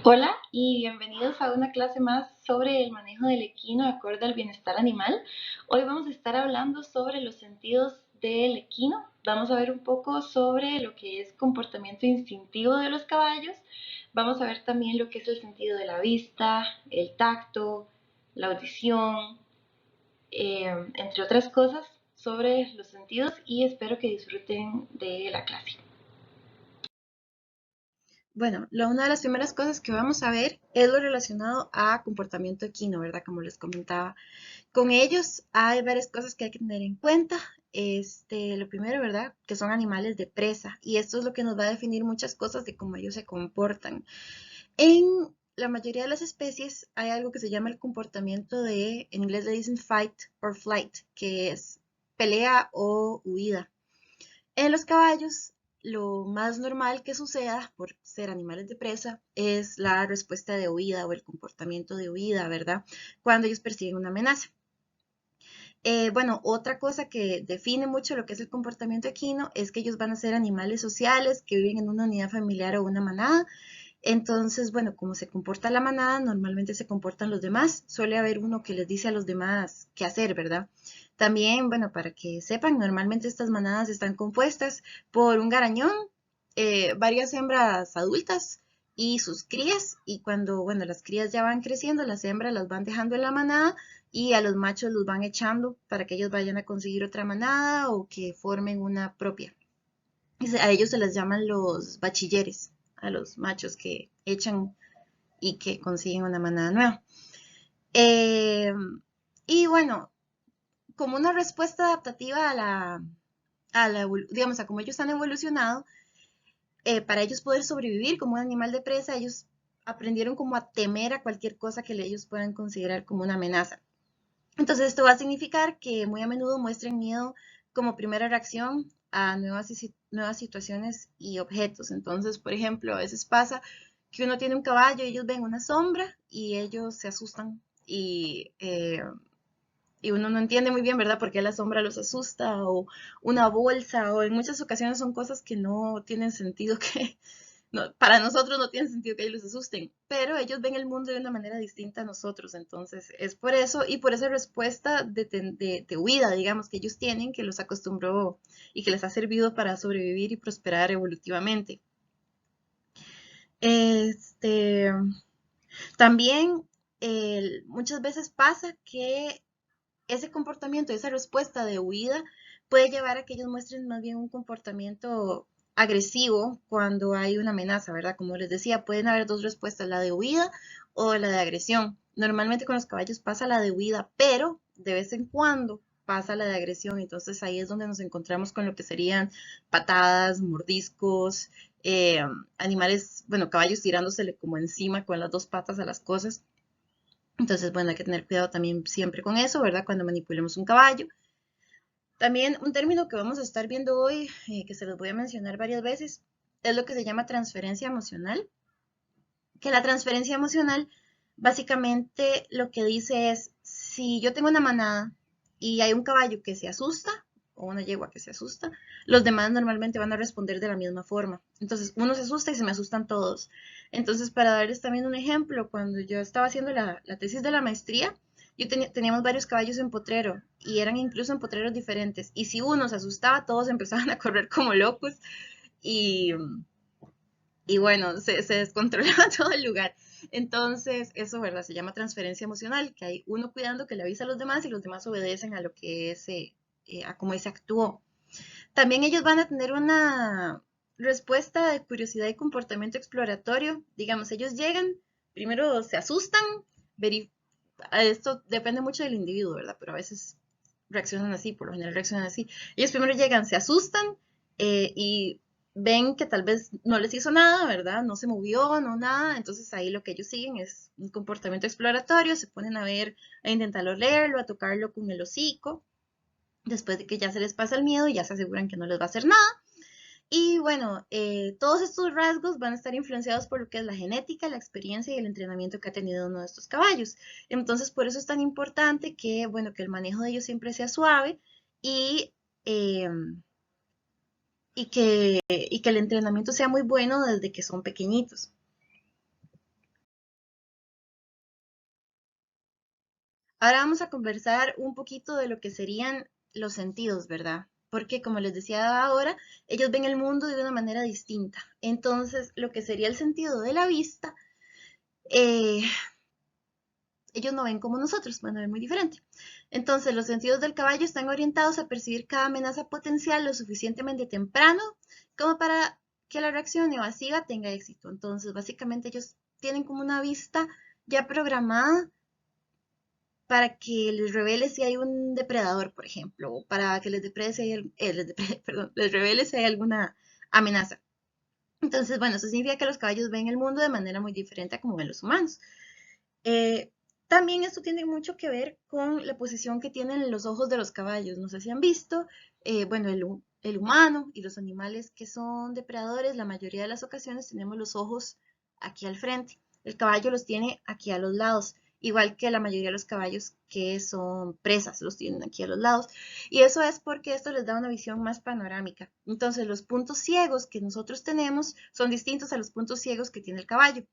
Hola y bienvenidos a una clase más sobre el manejo del equino acorde al bienestar animal. Hoy vamos a estar hablando sobre los sentidos del equino. Vamos a ver un poco sobre lo que es comportamiento instintivo de los caballos. Vamos a ver también lo que es el sentido de la vista, el tacto, la audición, entre otras cosas sobre los sentidos y espero que disfruten de la clase. Bueno, una de las primeras cosas que vamos a ver es lo relacionado a comportamiento equino, ¿verdad? Como les comentaba. Con ellos hay varias cosas que hay que tener en cuenta. Lo primero, ¿verdad? Que son animales de presa y esto es lo que nos va a definir muchas cosas de cómo ellos se comportan. En la mayoría de las especies hay algo que se llama el comportamiento en inglés le dicen fight or flight, que es pelea o huida. En los caballos, lo más normal que suceda por ser animales de presa es la respuesta de huida o el comportamiento de huida, ¿verdad? Cuando ellos perciben una amenaza. Bueno, otra cosa que define mucho lo que es el comportamiento equino es que ellos van a ser animales sociales que viven en una unidad familiar o una manada. Entonces, bueno, como se comporta la manada, normalmente se comportan los demás. Suele haber uno que les dice a los demás qué hacer, ¿verdad? También, bueno, para que sepan, normalmente estas manadas están compuestas por un garañón, varias hembras adultas y sus crías. Y cuando, bueno, las crías ya van creciendo, las hembras las van dejando en la manada y a los machos los van echando para que ellos vayan a conseguir otra manada o que formen una propia. A ellos se les llaman los bachilleres, a los machos que echan y que consiguen una manada nueva. Eh, y bueno, como una respuesta adaptativa digamos, a cómo ellos han evolucionado, para ellos poder sobrevivir como un animal de presa, ellos aprendieron como a temer a cualquier cosa que ellos puedan considerar como una amenaza. Entonces esto va a significar que muy a menudo muestren miedo como primera reacción a nuevas situaciones y objetos. Entonces, por ejemplo, a veces pasa que uno tiene un caballo y ellos ven una sombra y ellos se asustan y uno no entiende muy bien, ¿verdad?, por qué la sombra los asusta o una bolsa o en muchas ocasiones son cosas que no tienen sentido que, no, para nosotros no tiene sentido que ellos les asusten, pero ellos ven el mundo de una manera distinta a nosotros, entonces es por eso y por esa respuesta de huida, digamos, que ellos tienen, que los acostumbró y que les ha servido para sobrevivir y prosperar evolutivamente. Este, También muchas veces pasa que ese comportamiento, esa respuesta de huida puede llevar a que ellos muestren más bien un comportamiento agresivo cuando hay una amenaza, ¿verdad? Como les decía, pueden haber dos respuestas, la de huida o la de agresión. Normalmente con los caballos pasa la de huida, pero de vez en cuando pasa la de agresión, entonces ahí es donde nos encontramos con lo que serían patadas, mordiscos, eh, animales, bueno, caballos tirándosele como encima con las dos patas a las cosas. Entonces, bueno, hay que tener cuidado también siempre con eso, ¿verdad? Cuando manipulemos un caballo. También un término que vamos a estar viendo hoy, que se los voy a mencionar varias veces, es lo que se llama transferencia emocional. Que la transferencia emocional básicamente lo que dice es, si yo tengo una manada y hay un caballo que se asusta o una yegua que se asusta, los demás normalmente van a responder de la misma forma. Entonces uno se asusta y se me asustan todos. Entonces para darles también un ejemplo, cuando yo estaba haciendo la tesis de la maestría, teníamos varios caballos en potrero y eran incluso en potreros diferentes. Y si uno se asustaba, todos empezaban a correr como locos y bueno, se descontrolaba todo el lugar. Entonces, eso, ¿verdad? Se llama transferencia emocional, que hay uno cuidando que le avisa a los demás y los demás obedecen a lo que a cómo se actuó. También ellos van a tener una respuesta de curiosidad y comportamiento exploratorio. Digamos, ellos llegan, primero se asustan, esto depende mucho del individuo, ¿verdad? Pero a veces reaccionan así, por lo general reaccionan así. Ellos primero llegan, se asustan y ven que tal vez no les hizo nada, ¿verdad? No se movió, no nada. Entonces ahí lo que ellos siguen es un comportamiento exploratorio, se ponen a ver, a intentar olerlo, a tocarlo con el hocico, después de que ya se les pasa el miedo y ya se aseguran que no les va a hacer nada. Y bueno, todos estos rasgos van a estar influenciados por lo que es la genética, la experiencia y el entrenamiento que ha tenido uno de estos caballos. Entonces, por eso es tan importante que, bueno, que el manejo de ellos siempre sea suave y, eh, y que el entrenamiento sea muy bueno desde que son pequeñitos. Ahora vamos a conversar un poquito de lo que serían los sentidos, ¿verdad? Porque como les decía ahora, ellos ven el mundo de una manera distinta. Entonces, lo que sería el sentido de la vista, eh, ellos no ven como nosotros, van a ver muy diferente. Entonces, los sentidos del caballo están orientados a percibir cada amenaza potencial lo suficientemente temprano como para que la reacción evasiva tenga éxito. Entonces, básicamente ellos tienen como una vista ya programada para que les revele si hay un depredador, por ejemplo, o para que les deprede si hay, perdón, les revele si hay alguna amenaza. Entonces, bueno, eso significa que los caballos ven el mundo de manera muy diferente a como ven los humanos. Eh, También esto tiene mucho que ver con la posición que tienen los ojos de los caballos. No sé si han visto, bueno, el humano y los animales que son depredadores, la mayoría de las ocasiones tenemos los ojos aquí al frente. El caballo los tiene aquí a los lados, igual que la mayoría de los caballos que son presas los tienen aquí a los lados. Y eso es porque esto les da una visión más panorámica. Entonces, los puntos ciegos que nosotros tenemos son distintos a los puntos ciegos que tiene el caballo.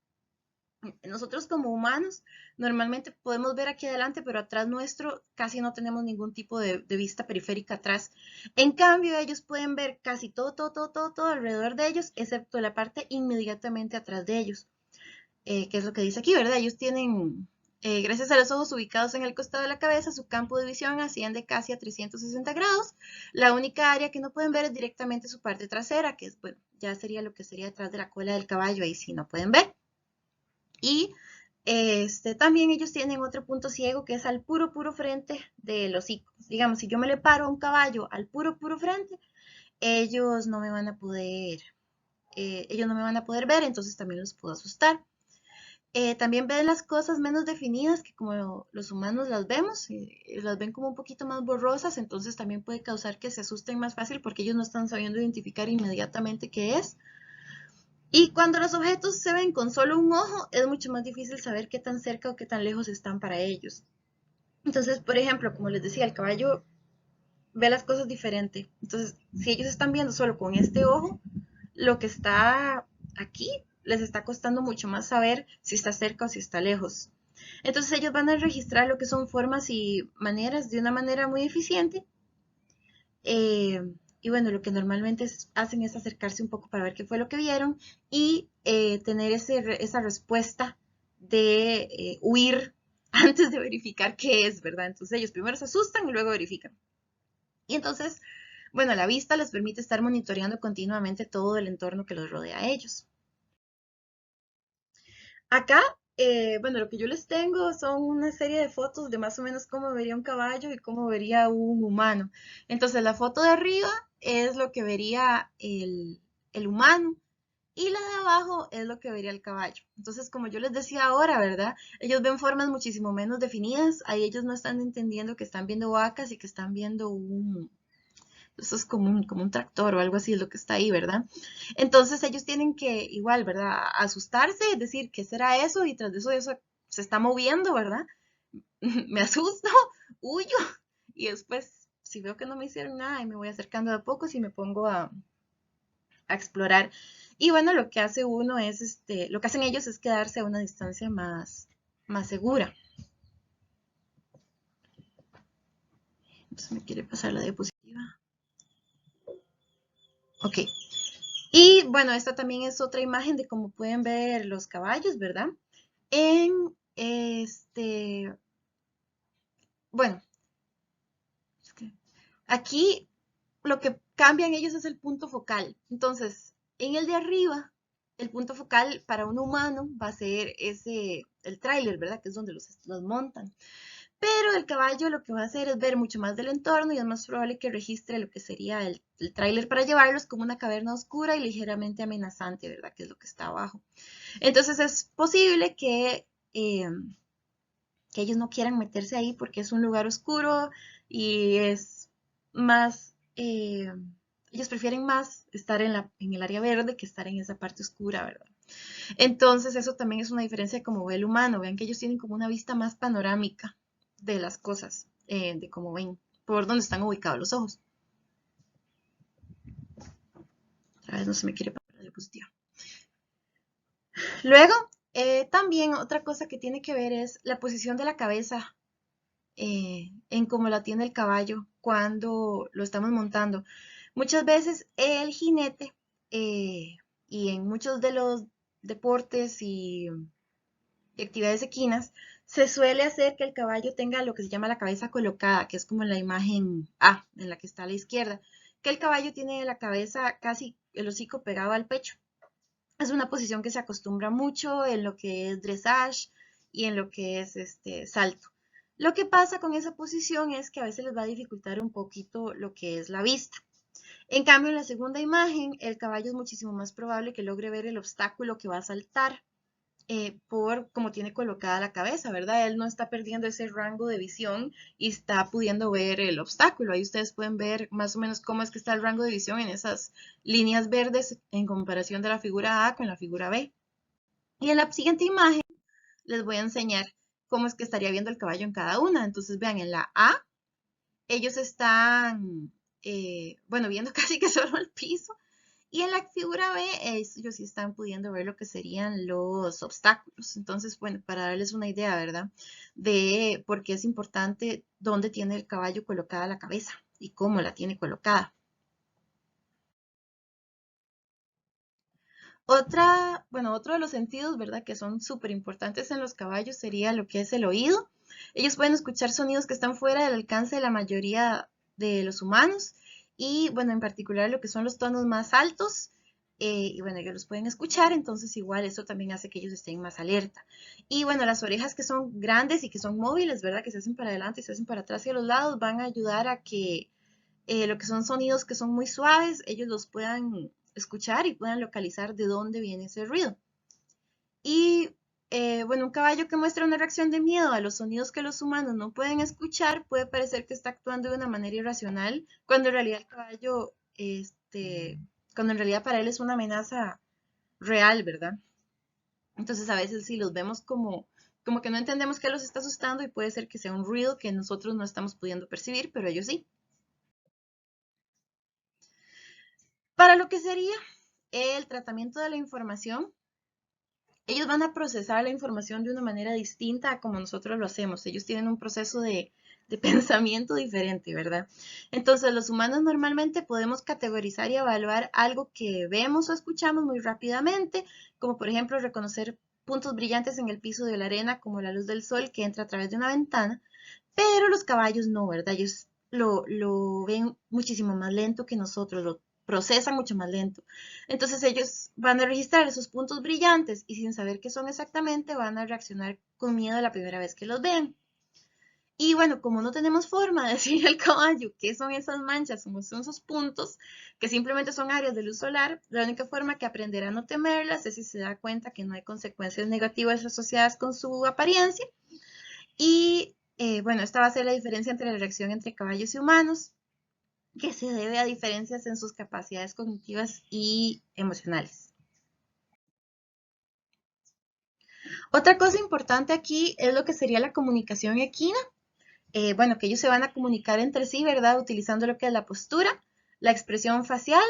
Nosotros como humanos normalmente podemos ver aquí adelante, pero atrás nuestro casi no tenemos ningún tipo de vista periférica atrás. En cambio, ellos pueden ver casi todo alrededor de ellos, excepto la parte inmediatamente atrás de ellos, que es lo que dice aquí, ¿verdad? Ellos tienen, gracias a los ojos ubicados en el costado de la cabeza, su campo de visión asciende casi a 360 grados. La única área que no pueden ver es directamente su parte trasera, que es, bueno, ya sería lo que sería detrás de la cola del caballo, ahí sí no pueden ver. Y también ellos tienen otro punto ciego que es al puro frente del hocico. Digamos, si yo me le paro a un caballo al puro frente, ellos no me van a poder, ellos no me van a poder ver, entonces también los puedo asustar. También ven las cosas menos definidas que como los humanos las vemos, las ven como un poquito más borrosas, entonces también puede causar que se asusten más fácil porque ellos no están sabiendo identificar inmediatamente qué es. Y cuando los objetos se ven con solo un ojo, es mucho más difícil saber qué tan cerca o qué tan lejos están para ellos. Entonces, por ejemplo, como les decía, el caballo ve las cosas diferente. Entonces, si ellos están viendo solo con este ojo, lo que está aquí les está costando mucho más saber si está cerca o si está lejos. Entonces ellos van a registrar lo que son formas y maneras de una manera muy eficiente. Eh, y bueno, lo que normalmente hacen es acercarse un poco para ver qué fue lo que vieron y tener esa respuesta de huir antes de verificar qué es, ¿verdad? Entonces ellos primero se asustan y luego verifican. Y entonces, bueno, la vista les permite estar monitoreando continuamente todo el entorno que los rodea a ellos. Acá, bueno, lo que yo les tengo son una serie de fotos de más o menos cómo vería un caballo y cómo vería un humano. Entonces, la foto de arriba es lo que vería el humano y la de abajo es lo que vería el caballo. Entonces, como yo les decía ahora, ¿verdad? Ellos ven formas muchísimo menos definidas. Ahí ellos no están entendiendo que están viendo vacas y que están viendo eso es como un tractor o algo así es lo que está ahí, ¿verdad? Entonces ellos tienen que igual, ¿verdad? Asustarse, decir, ¿qué será eso? Y tras de eso se está moviendo, ¿verdad? Me asusto, huyo y después, si veo que no me hicieron nada, y me voy acercando de a poco y me pongo a explorar. Y bueno, lo que hace uno es, lo que hacen ellos es quedarse a una distancia más segura. Entonces me quiere pasar la diapositiva. Ok. Y bueno, esta también es otra imagen de cómo pueden ver los caballos, ¿verdad? En bueno, es que aquí lo que cambian ellos es el punto focal. Entonces, en el de arriba, el punto focal para un humano va a ser el tráiler, ¿verdad? Que es donde los montan. Pero el caballo lo que va a hacer es ver mucho más del entorno y es más probable que registre lo que sería el tráiler para llevarlos como una caverna oscura y ligeramente amenazante, ¿verdad? Que es lo que está abajo. Entonces es posible que ellos no quieran meterse ahí porque es un lugar oscuro y es más, ellos prefieren más estar en el área verde que estar en esa parte oscura, ¿verdad? Entonces eso también es una diferencia de cómo ve el humano. Vean que ellos tienen como una vista más panorámica de las cosas, de cómo ven, por dónde están ubicados los ojos. Otra vez no se me quiere pasar la diapositiva. Luego, también otra cosa que tiene que ver es la posición de la cabeza en cómo la tiene el caballo cuando lo estamos montando. Muchas veces el jinete, y en muchos de los deportes y actividades equinas, se suele hacer que el caballo tenga lo que se llama la cabeza colocada, que es como la imagen A, en la que está a la izquierda, que el caballo tiene la cabeza casi el hocico pegado al pecho. Es una posición que se acostumbra mucho en lo que es dressage y en lo que es salto. Lo que pasa con esa posición es que a veces les va a dificultar un poquito lo que es la vista. En cambio, en la segunda imagen, el caballo es muchísimo más probable que logre ver el obstáculo que va a saltar, por cómo tiene colocada la cabeza, ¿verdad? Él no está perdiendo ese rango de visión y está pudiendo ver el obstáculo. Ahí ustedes pueden ver más o menos cómo es que está el rango de visión en esas líneas verdes en comparación de la figura A con la figura B. Y en la siguiente imagen les voy a enseñar cómo es que estaría viendo el caballo en cada una. Entonces vean, en la A, ellos están, bueno, viendo casi que solo el piso. Y en la figura B, ellos sí están pudiendo ver lo que serían los obstáculos. Entonces, bueno, para darles una idea, ¿verdad? De por qué es importante dónde tiene el caballo colocada la cabeza y cómo la tiene colocada. Otro de los sentidos, ¿verdad? Que son súper importantes en los caballos sería lo que es el oído. Ellos pueden escuchar sonidos que están fuera del alcance de la mayoría de los humanos y, bueno, en particular lo que son los tonos más altos. Y bueno, ellos los pueden escuchar, entonces igual eso también hace que ellos estén más alerta. Y bueno, las orejas que son grandes y que son móviles, ¿verdad? Que se hacen para adelante y se hacen para atrás y a los lados, van a ayudar a que lo que son sonidos que son muy suaves, ellos los puedan escuchar y puedan localizar de dónde viene ese ruido. Y bueno, un caballo que muestra una reacción de miedo a los sonidos que los humanos no pueden escuchar puede parecer que está actuando de una manera irracional, cuando en realidad el caballo, cuando en realidad para él es una amenaza real, ¿verdad? Entonces a veces sí los vemos como que no entendemos qué los está asustando y puede ser que sea un ruido que nosotros no estamos pudiendo percibir, pero ellos sí. Para lo que sería el tratamiento de la información, ellos van a procesar la información de una manera distinta a como nosotros lo hacemos. Ellos tienen un proceso de pensamiento diferente, ¿verdad? Entonces, los humanos normalmente podemos categorizar y evaluar algo que vemos o escuchamos muy rápidamente, como por ejemplo reconocer puntos brillantes en el piso de la arena, como la luz del sol que entra a través de una ventana, pero los caballos no, ¿verdad? Ellos lo ven muchísimo más lento que nosotros, lo procesan mucho más lento. Entonces ellos van a registrar esos puntos brillantes y sin saber qué son exactamente, van a reaccionar con miedo la primera vez que los vean. Y bueno, como no tenemos forma de decirle al caballo qué son esas manchas, cómo son esos puntos, que simplemente son áreas de luz solar, la única forma que aprenderá a no temerlas es si se da cuenta que no hay consecuencias negativas asociadas con su apariencia. Y bueno, esta va a ser la diferencia entre la reacción entre caballos y humanos, que se debe a diferencias en sus capacidades cognitivas y emocionales. Otra cosa importante aquí es lo que sería la comunicación equina. Bueno, que ellos se van a comunicar entre sí, ¿verdad? Utilizando lo que es la postura, la expresión facial,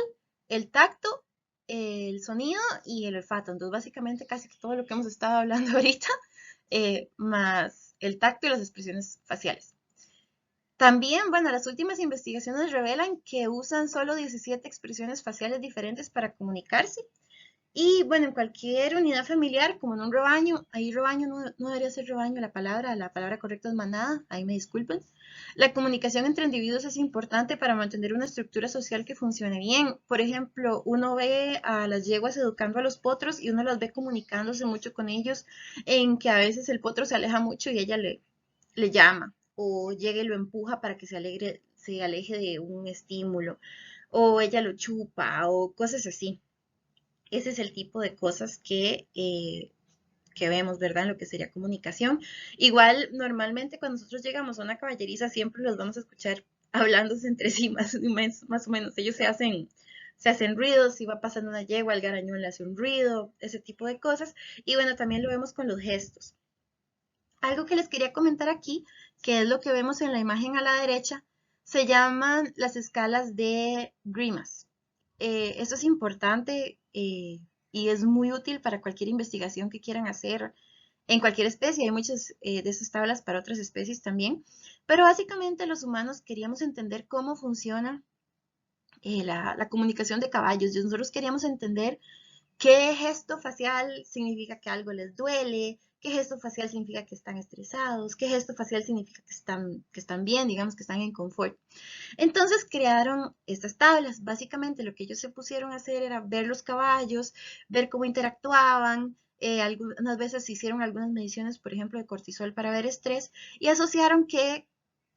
el tacto, el sonido y el olfato. Entonces, básicamente casi todo lo que hemos estado hablando ahorita, más el tacto y las expresiones faciales. También, bueno, las últimas investigaciones revelan que usan solo 17 expresiones faciales diferentes para comunicarse. Y bueno, en cualquier unidad familiar, como en un rebaño, ahí rebaño no debería ser rebaño la palabra correcta es manada, ahí me disculpen. La comunicación entre individuos es importante para mantener una estructura social que funcione bien. Por ejemplo, uno ve a las yeguas educando a los potros y uno las ve comunicándose mucho con ellos, en que a veces el potro se aleja mucho y ella le llama, o llega y lo empuja para que se aleje de un estímulo, o ella lo chupa, o cosas así. Ese es el tipo de cosas que vemos, ¿verdad? En lo que sería comunicación. Igual, normalmente cuando nosotros llegamos a una caballeriza, siempre los vamos a escuchar hablándose entre sí, más o menos. Ellos se hacen ruidos, si va pasando una yegua, el garañón le hace un ruido, ese tipo de cosas. Y bueno, también lo vemos con los gestos. Algo que les quería comentar aquí, que es lo que vemos en la imagen a la derecha, se llaman las escalas de Grimas. Esto es importante y es muy útil para cualquier investigación que quieran hacer en cualquier especie. Hay muchas de esas tablas para otras especies también. Pero básicamente los humanos queríamos entender cómo funciona la comunicación de caballos. Y nosotros queríamos entender qué gesto facial significa que algo les duele, qué gesto facial significa que están estresados, qué gesto facial significa que están bien, digamos que están en confort. Entonces crearon estas tablas. Básicamente lo que ellos se pusieron a hacer era ver los caballos, ver cómo interactuaban. Algunas veces hicieron algunas mediciones, por ejemplo, de cortisol para ver estrés y asociaron qué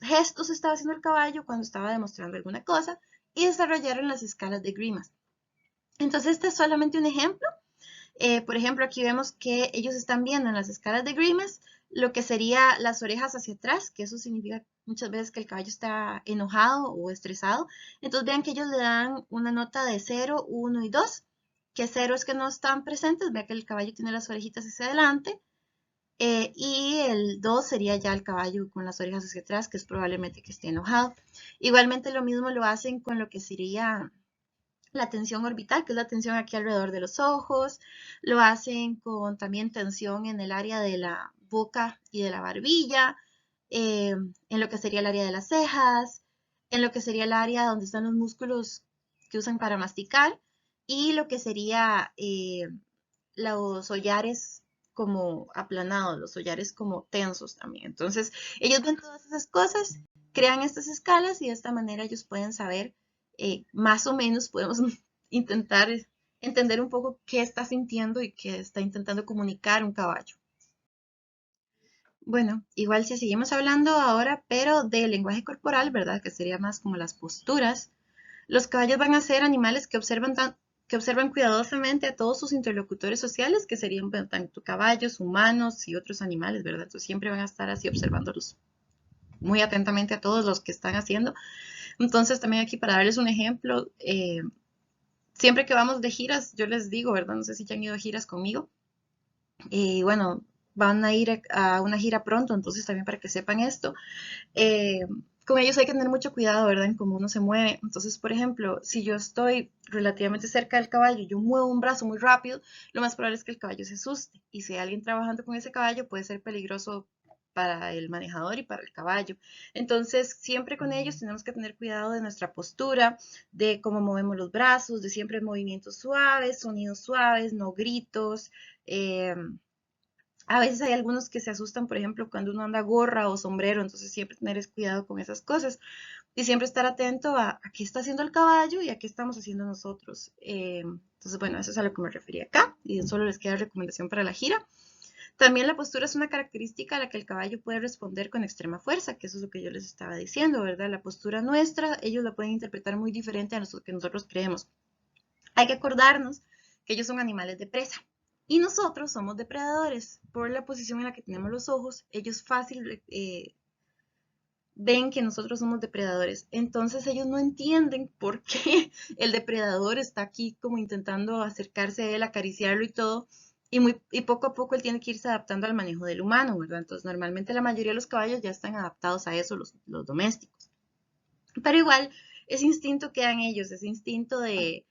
gestos estaba haciendo el caballo cuando estaba demostrando alguna cosa y desarrollaron las escalas de Grimas. Entonces, este es solamente un ejemplo. Por ejemplo, aquí vemos que ellos están viendo en las escalas de Grimes lo que sería las orejas hacia atrás, que eso significa muchas veces que el caballo está enojado o estresado. Entonces vean que ellos le dan una nota de 0, 1 y 2, que 0 es que no están presentes, vean que el caballo tiene las orejitas hacia adelante, y el 2 sería ya el caballo con las orejas hacia atrás, que es probablemente que esté enojado. Igualmente lo mismo lo hacen con lo que sería la tensión orbital, que es la tensión aquí alrededor de los ojos. Lo hacen con también tensión en el área de la boca y de la barbilla, en lo que sería el área de las cejas, en lo que sería el área donde están los músculos que usan para masticar y lo que sería los hollares como aplanados, los hollares como tensos también. Entonces, ellos ven todas esas cosas, crean estas escalas y de esta manera ellos pueden saber más o menos, podemos intentar entender un poco qué está sintiendo y qué está intentando comunicar un caballo. Bueno, igual si seguimos hablando ahora, pero del lenguaje corporal, ¿verdad? Que sería más como las posturas. Los caballos van a ser animales que observan cuidadosamente a todos sus interlocutores sociales, que serían bueno, tanto caballos, humanos y otros animales, ¿verdad? Entonces siempre van a estar así observándolos muy atentamente a todos los que están haciendo. Entonces también aquí para darles un ejemplo, siempre que vamos de giras, yo les digo, ¿verdad? No sé si ya han ido a giras conmigo. Y bueno, van a ir a una gira pronto, entonces también para que sepan esto. Eh, con ellos hay que tener mucho cuidado, ¿verdad? En cómo uno se mueve. Entonces, por ejemplo, si yo estoy relativamente cerca del caballo y yo muevo un brazo muy rápido, lo más probable es que el caballo se asuste. Y si hay alguien trabajando con ese caballo, puede ser peligroso para el manejador y para el caballo. Entonces, siempre con ellos tenemos que tener cuidado de nuestra postura, de cómo movemos los brazos, de siempre movimientos suaves, sonidos suaves, no gritos. Eh, a veces hay algunos que se asustan, por ejemplo, cuando uno anda gorra o sombrero, entonces siempre tener cuidado con esas cosas y siempre estar atento a qué está haciendo el caballo y a qué estamos haciendo nosotros. Entonces, bueno, eso es a lo que me refería acá y solo les queda recomendación para la gira. También la postura es una característica a la que el caballo puede responder con extrema fuerza, que eso es lo que yo les estaba diciendo, ¿verdad? La postura nuestra, ellos la pueden interpretar muy diferente a lo que nosotros creemos. Hay que acordarnos que ellos son animales de presa y nosotros somos depredadores. Por la posición en la que tenemos los ojos, ellos fácil ven que nosotros somos depredadores. Entonces ellos no entienden por qué el depredador está aquí como intentando acercarse a él, acariciarlo y todo. Y poco a poco él tiene que irse adaptando al manejo del humano, ¿verdad? Entonces normalmente la mayoría de los caballos ya están adaptados a eso, los domésticos. Pero igual, ese instinto queda en ellos, ese instinto de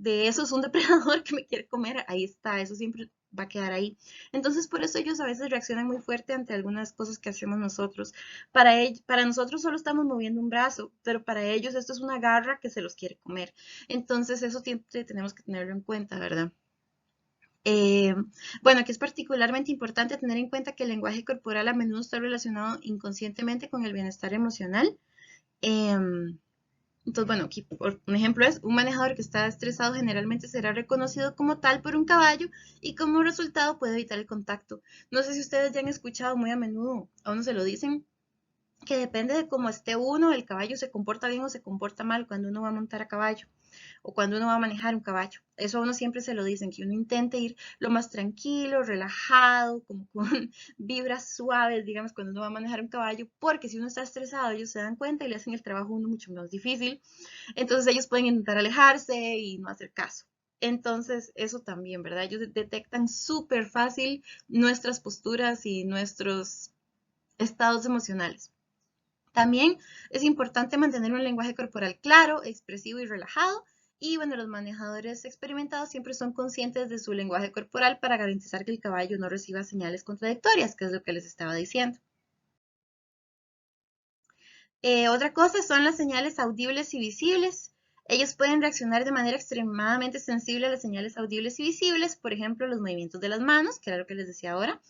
eso es un depredador que me quiere comer, ahí está, eso siempre va a quedar ahí. Entonces, por eso ellos a veces reaccionan muy fuerte ante algunas cosas que hacemos nosotros. Para nosotros solo estamos moviendo un brazo, pero para ellos esto es una garra que se los quiere comer. Entonces, eso siempre tenemos que tenerlo en cuenta, ¿verdad? Eh, bueno, aquí es particularmente importante tener en cuenta que el lenguaje corporal a menudo está relacionado inconscientemente con el bienestar emocional. Em, entonces, bueno, aquí un ejemplo es, un manejador que está estresado generalmente será reconocido como tal por un caballo y como resultado puede evitar el contacto. No sé si ustedes ya han escuchado muy a menudo, a uno se lo dicen, que depende de cómo esté uno, el caballo se comporta bien o se comporta mal cuando uno va a montar a caballo o cuando uno va a manejar un caballo. Eso a uno siempre se lo dicen, que uno intente ir lo más tranquilo, relajado, como con vibras suaves, digamos, cuando uno va a manejar un caballo, porque si uno está estresado, ellos se dan cuenta y le hacen el trabajo a uno mucho más difícil. Entonces ellos pueden intentar alejarse y no hacer caso. Entonces, eso también, ¿verdad? Ellos detectan súper fácil nuestras posturas y nuestros estados emocionales. También es importante mantener un lenguaje corporal claro, expresivo y relajado. Y bueno, los manejadores experimentados siempre son conscientes de su lenguaje corporal para garantizar que el caballo no reciba señales contradictorias, que es lo que les estaba diciendo. Otra cosa son las señales audibles y visibles. Ellos pueden reaccionar de manera extremadamente sensible a las señales audibles y visibles, por ejemplo, los movimientos de las manos, que era lo que les decía ahora.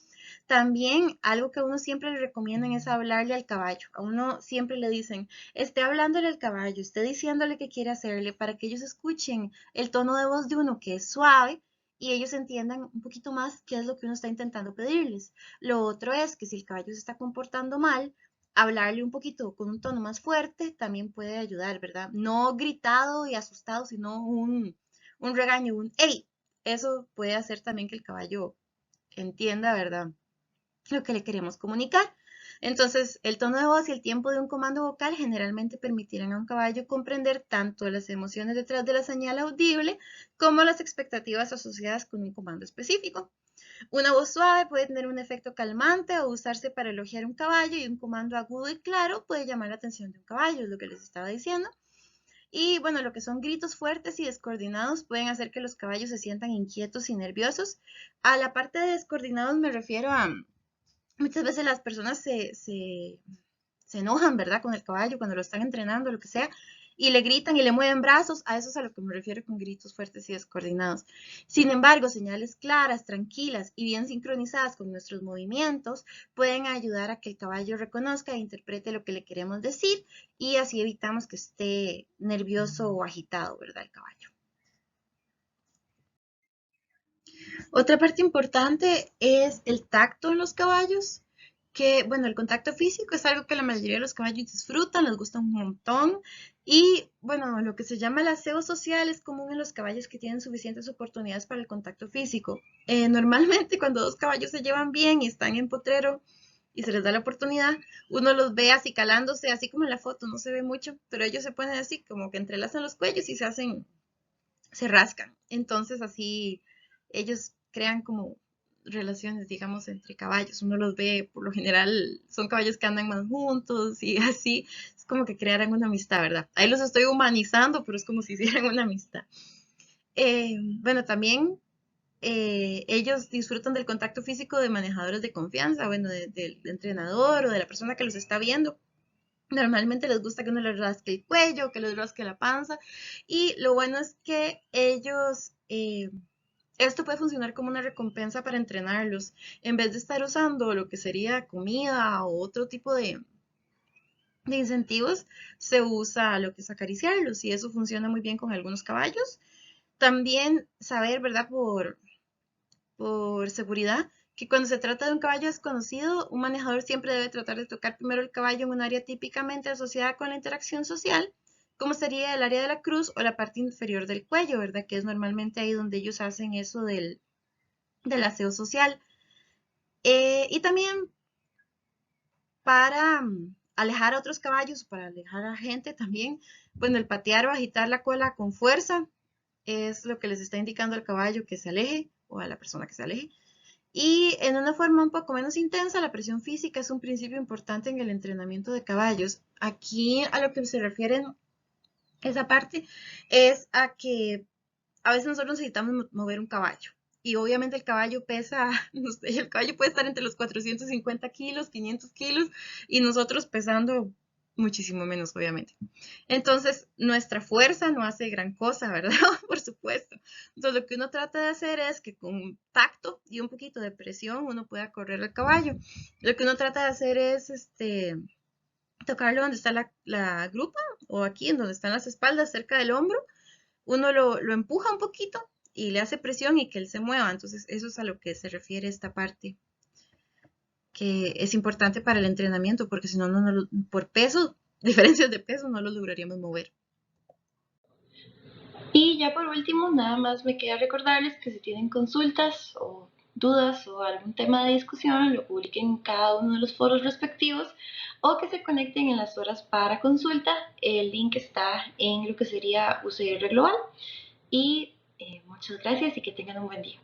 También algo que a uno siempre le recomiendan es hablarle al caballo. A uno siempre le dicen, esté hablándole al caballo, esté diciéndole qué quiere hacerle para que ellos escuchen el tono de voz de uno que es suave y ellos entiendan un poquito más qué es lo que uno está intentando pedirles. Lo otro es que si el caballo se está comportando mal, hablarle un poquito con un tono más fuerte también puede ayudar, ¿verdad? No gritado y asustado, sino un regaño, un ¡hey! Eso puede hacer también que el caballo entienda, ¿verdad? Lo que le queremos comunicar. Entonces, el tono de voz y el tiempo de un comando vocal generalmente permitirán a un caballo comprender tanto las emociones detrás de la señal audible como las expectativas asociadas con un comando específico. Una voz suave puede tener un efecto calmante o usarse para elogiar un caballo y un comando agudo y claro puede llamar la atención de un caballo, es lo que les estaba diciendo. Y bueno, lo que son gritos fuertes y descoordinados pueden hacer que los caballos se sientan inquietos y nerviosos. A la parte de descoordinados me refiero a muchas veces las personas se enojan, ¿verdad? Con el caballo cuando lo están entrenando, lo que sea, y le gritan y le mueven brazos, a eso es a lo que me refiero con gritos fuertes y descoordinados. Sin embargo, señales claras, tranquilas y bien sincronizadas con nuestros movimientos pueden ayudar a que el caballo reconozca e interprete lo que le queremos decir y así evitamos que esté nervioso o agitado, ¿verdad? El caballo. Otra parte importante es el tacto en los caballos, que bueno, el contacto físico es algo que la mayoría de los caballos disfrutan, les gusta un montón. Y bueno, lo que se llama el aseo social es común en los caballos que tienen suficientes oportunidades para el contacto físico. Normalmente cuando dos caballos se llevan bien y están en potrero y se les da la oportunidad, uno los ve así calándose, así como en la foto, no se ve mucho, pero ellos se ponen así como que entrelazan los cuellos y se rascan. Entonces así ellos crean como relaciones, digamos, entre caballos. Uno los ve, por lo general, son caballos que andan más juntos y así. Es como que crearan una amistad, ¿verdad? Ahí los estoy humanizando, pero es como si hicieran una amistad. Bueno, también ellos disfrutan del contacto físico de manejadores de confianza, bueno, del entrenador o de la persona que los está viendo. Normalmente les gusta que uno les rasque el cuello, que les rasque la panza. Y lo bueno es que ellos, esto puede funcionar como una recompensa para entrenarlos. En vez de estar usando lo que sería comida o otro tipo de incentivos, se usa lo que es acariciarlos y eso funciona muy bien con algunos caballos. También saber, ¿verdad? Por seguridad, que cuando se trata de un caballo desconocido, un manejador siempre debe tratar de tocar primero el caballo en un área típicamente asociada con la interacción social, como sería el área de la cruz o la parte inferior del cuello, ¿verdad? Que es normalmente ahí donde ellos hacen eso del aseo social. Y también para alejar a otros caballos, para alejar a gente también, bueno, el patear o agitar la cola con fuerza es lo que les está indicando al caballo que se aleje o a la persona que se aleje. Y en una forma un poco menos intensa, la presión física es un principio importante en el entrenamiento de caballos. Aquí a lo que se refieren esa parte es a que a veces nosotros necesitamos mover un caballo. Y obviamente el caballo pesa, no sé, el caballo puede estar entre los 450 kilos, 500 kilos, y nosotros pesando muchísimo menos, obviamente. Entonces, nuestra fuerza no hace gran cosa, ¿verdad? Por supuesto. Entonces, lo que uno trata de hacer es que con tacto y un poquito de presión uno pueda correr el caballo. Lo que uno trata de hacer es tocarlo donde está la grupa o aquí en donde están las espaldas, cerca del hombro. Uno lo empuja un poquito y le hace presión y que él se mueva. Entonces, eso es a lo que se refiere esta parte, que es importante para el entrenamiento, porque si no, por peso, diferencias de peso, no lo lograríamos mover. Y ya por último, nada más me queda recordarles que si tienen consultas o dudas o algún tema de discusión, lo publiquen en cada uno de los foros respectivos o que se conecten en las horas para consulta. El link está en lo que sería UCR Global. Y muchas gracias y que tengan un buen día.